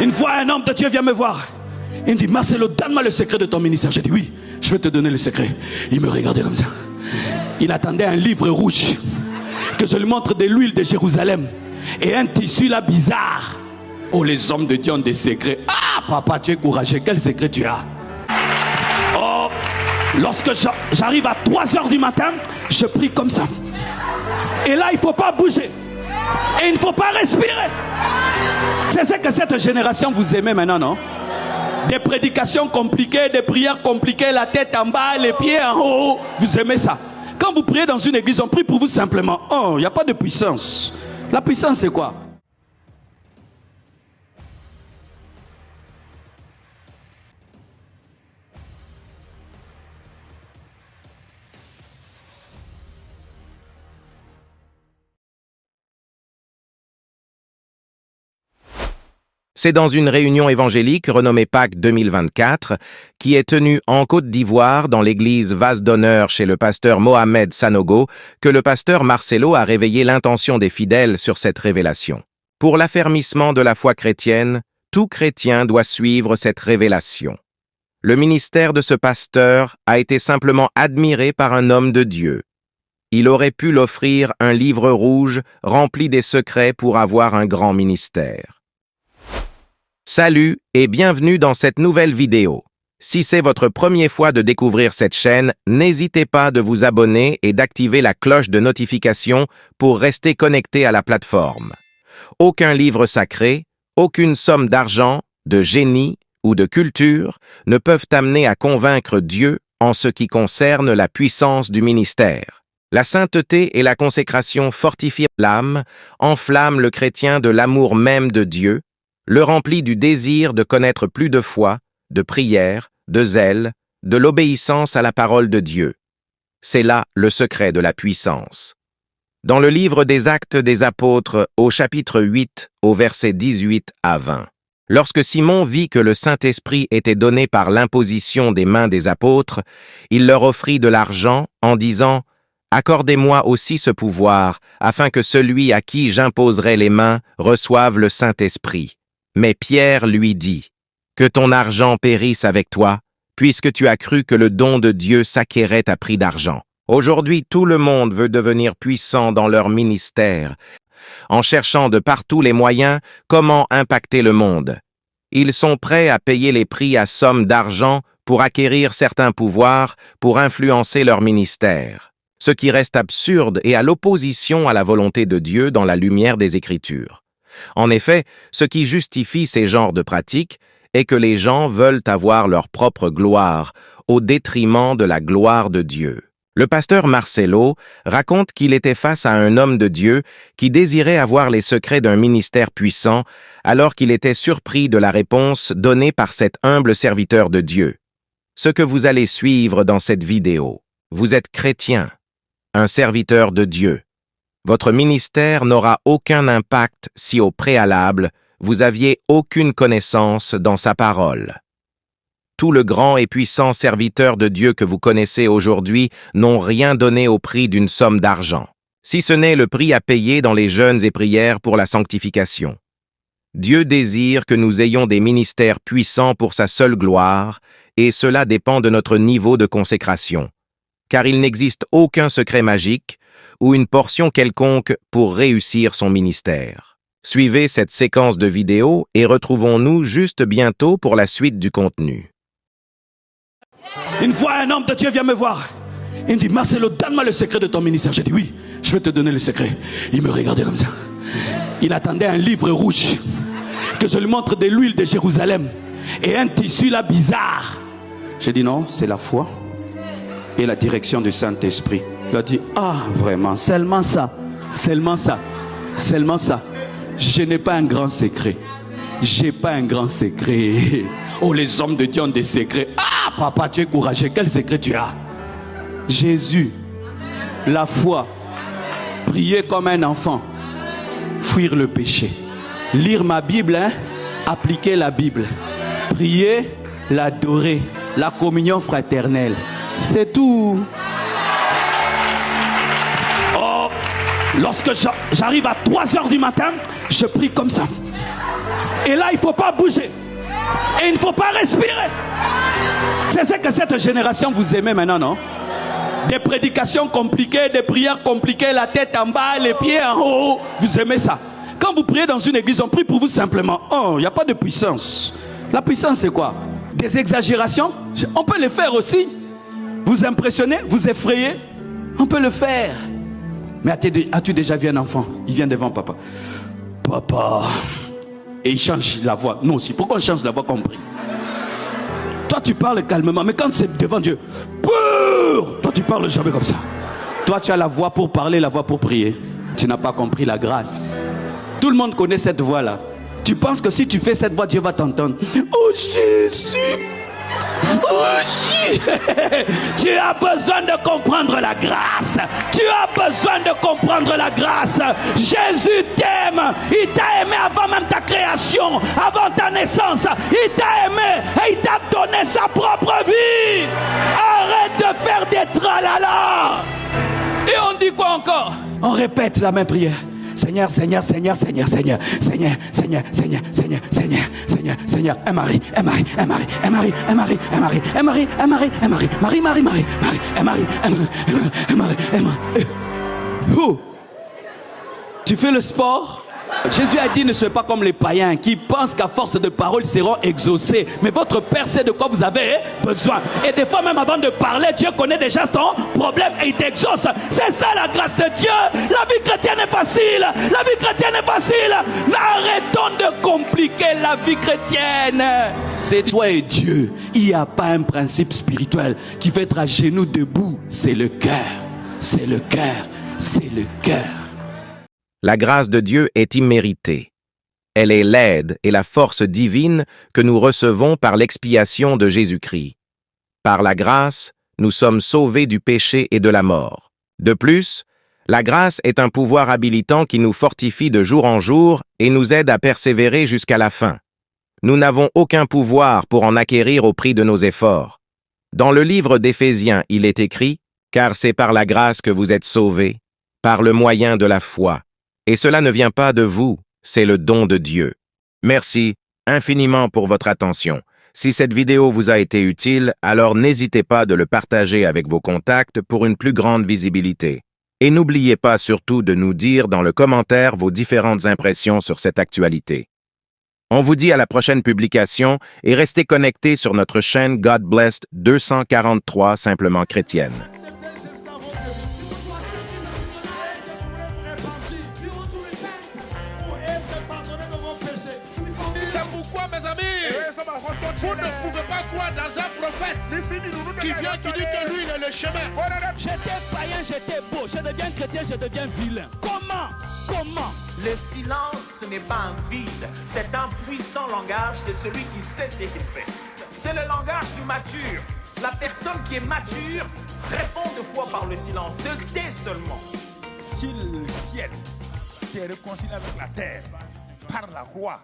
Une fois, un homme de Dieu vient me voir. Il me dit, Marcelo, donne-moi le secret de ton ministère. J'ai dit, oui, je vais te donner le secret. Il me regardait comme ça. Il attendait un livre rouge, que je lui montre de l'huile de Jérusalem et un tissu là bizarre. Oh, les hommes de Dieu ont des secrets. Ah, papa, tu es courageux. Quel secret tu as? Oh, lorsque j'arrive à 3h du matin, je prie comme ça. Et là, il ne faut pas bouger. Et il ne faut pas respirer. C'est ce que cette génération vous aimez maintenant, non? Des prédications compliquées, des prières compliquées, la tête en bas, les pieds en haut. Vous aimez ça? Quand vous priez dans une église, on prie pour vous simplement. Oh, il n'y a pas de puissance. La puissance, c'est quoi? C'est dans une réunion évangélique renommée Pâques 2024, qui est tenue en Côte d'Ivoire dans l'église Vase d'honneur chez le pasteur Mohamed Sanogo, que le pasteur Marcelo a réveillé l'intention des fidèles sur cette révélation. Pour l'affermissement de la foi chrétienne, tout chrétien doit suivre cette révélation. Le ministère de ce pasteur a été simplement admiré par un homme de Dieu. Il aurait pu l'offrir un livre rouge rempli des secrets pour avoir un grand ministère. Salut et bienvenue dans cette nouvelle vidéo. Si c'est votre première fois de découvrir cette chaîne, n'hésitez pas de vous abonner et d'activer la cloche de notification pour rester connecté à la plateforme. Aucun livre sacré, aucune somme d'argent, de génie ou de culture ne peuvent amener à convaincre Dieu en ce qui concerne la puissance du ministère. La sainteté et la consécration fortifient l'âme, enflamment le chrétien de l'amour même de Dieu, le remplit du désir de connaître plus de foi, de prière, de zèle, de l'obéissance à la parole de Dieu. C'est là le secret de la puissance. Dans le livre des Actes des Apôtres, au chapitre 8, au verset 18 à 20, lorsque Simon vit que le Saint-Esprit était donné par l'imposition des mains des apôtres, il leur offrit de l'argent en disant « Accordez-moi aussi ce pouvoir, afin que celui à qui j'imposerai les mains reçoive le Saint-Esprit. » Mais Pierre lui dit, « Que ton argent périsse avec toi, puisque tu as cru que le don de Dieu s'acquérait à prix d'argent. » Aujourd'hui, tout le monde veut devenir puissant dans leur ministère, en cherchant de partout les moyens comment impacter le monde. Ils sont prêts à payer les prix à somme d'argent pour acquérir certains pouvoirs, pour influencer leur ministère. Ce qui reste absurde et à l'opposition à la volonté de Dieu dans la lumière des Écritures. En effet, ce qui justifie ces genres de pratiques est que les gens veulent avoir leur propre gloire, au détriment de la gloire de Dieu. Le pasteur Marcelo raconte qu'il était face à un homme de Dieu qui désirait avoir les secrets d'un ministère puissant, alors qu'il était surpris de la réponse donnée par cet humble serviteur de Dieu. Ce que vous allez suivre dans cette vidéo, vous êtes chrétien, un serviteur de Dieu. Votre ministère n'aura aucun impact si au préalable, vous aviez aucune connaissance dans sa parole. Tout le grand et puissant serviteur de Dieu que vous connaissez aujourd'hui n'ont rien donné au prix d'une somme d'argent, si ce n'est le prix à payer dans les jeûnes et prières pour la sanctification. Dieu désire que nous ayons des ministères puissants pour sa seule gloire, et cela dépend de notre niveau de consécration, car il n'existe aucun secret magique ou une portion quelconque pour réussir son ministère. Suivez cette séquence de vidéos et retrouvons-nous juste bientôt pour la suite du contenu. Une fois, un homme de Dieu vient me voir. Il me dit, Marcelo, donne-moi le secret de ton ministère. J'ai dit, oui, je vais te donner le secret. Il me regardait comme ça. Il attendait un livre rouge, que je lui montre de l'huile de Jérusalem et un tissu là bizarre. J'ai dit, non, c'est la foi et la direction du Saint-Esprit. Il a dit, ah, vraiment, seulement ça, seulement ça, seulement ça. Je n'ai pas un grand secret. J'ai pas un grand secret. Oh, les hommes de Dieu ont des secrets. Ah, papa, tu es courageux. Quel secret tu as? Jésus, la foi, prier comme un enfant, fuir le péché, lire ma Bible, appliquer la Bible, prier, l'adorer, la communion fraternelle. C'est tout. Oh, lorsque j'arrive à 3h du matin, je prie comme ça. Et là, il ne faut pas bouger. Et il ne faut pas respirer. C'est ce que cette génération vous aimez maintenant, non? Des prédications compliquées, des prières compliquées, la tête en bas, les pieds en haut. Vous aimez ça? Quand vous priez dans une église, on prie pour vous simplement. Oh, il n'y a pas de puissance. La puissance, c'est quoi? Des exagérations? On peut le faire aussi. Vous impressionner, vous effrayer? On peut le faire. Mais as-tu déjà vu un enfant? Il vient devant papa. Papa. Et il change la voix. Nous aussi. Pourquoi on change la voix qu'on prie? Toi, tu parles calmement. Mais quand c'est devant Dieu, toi, tu parles jamais comme ça. Toi, tu as la voix pour parler, la voix pour prier. Tu n'as pas compris la grâce. Tout le monde connaît cette voix-là. Tu penses que si tu fais cette voix, Dieu va t'entendre. Oh Jésus! Oh Jésus! Tu as besoin de comprendre la grâce. Tu as besoin de comprendre la grâce. Jésus t'aime. Il t'a aimé avant même ta création, avant ta naissance. Il t'a aimé et il t'a donné sa propre vie. Arrête de faire des tralala. Et on dit quoi encore? On répète la même prière. Seigneur, Seigneur, Seigneur, Seigneur, Seigneur, Seigneur, Seigneur, Seigneur, Seigneur, Seigneur, Seigneur, Seigneur, un mari, un mari, un mari, un mari, un mari, un mari, un mari, un mari, un mari, Marie, Marie, Marie, Marie, un mari, un mari, un mari, un mari. Tu fais le sport? Jésus a dit ne soyez pas comme les païens qui pensent qu'à force de paroles ils seront exaucés. Mais votre Père sait de quoi vous avez besoin. Et des fois même avant de parler, Dieu connaît déjà ton problème et il t'exauce. C'est ça la grâce de Dieu. La vie chrétienne est facile. La vie chrétienne est facile. Mais arrêtons de compliquer la vie chrétienne. C'est toi et Dieu. Il n'y a pas un principe spirituel qui fait être à genoux debout. C'est le cœur. C'est le cœur. C'est le cœur. La grâce de Dieu est imméritée. Elle est l'aide et la force divine que nous recevons par l'expiation de Jésus-Christ. Par la grâce, nous sommes sauvés du péché et de la mort. De plus, la grâce est un pouvoir habilitant qui nous fortifie de jour en jour et nous aide à persévérer jusqu'à la fin. Nous n'avons aucun pouvoir pour en acquérir au prix de nos efforts. Dans le livre d'Éphésiens, il est écrit « Car c'est par la grâce que vous êtes sauvés, par le moyen de la foi. » Et cela ne vient pas de vous, c'est le don de Dieu. Merci infiniment pour votre attention. Si cette vidéo vous a été utile, alors n'hésitez pas de le partager avec vos contacts pour une plus grande visibilité. Et n'oubliez pas surtout de nous dire dans le commentaire vos différentes impressions sur cette actualité. On vous dit à la prochaine publication et restez connectés sur notre chaîne God Blessed 243 Simplement Chrétienne. C'est pourquoi, mes amis, vous ne pouvez pas croire dans un prophète qui vient, qui dit que lui, il est le chemin. J'étais païen, j'étais beau. Je deviens chrétien, je deviens vilain. Comment? Le silence n'est pas un vide, c'est un puissant langage de celui qui sait ce qu'il fait. C'est le langage du mature. La personne qui est mature répond de foi par le silence, se tait seulement. Si le ciel s'est réconcilié avec la terre par la croix,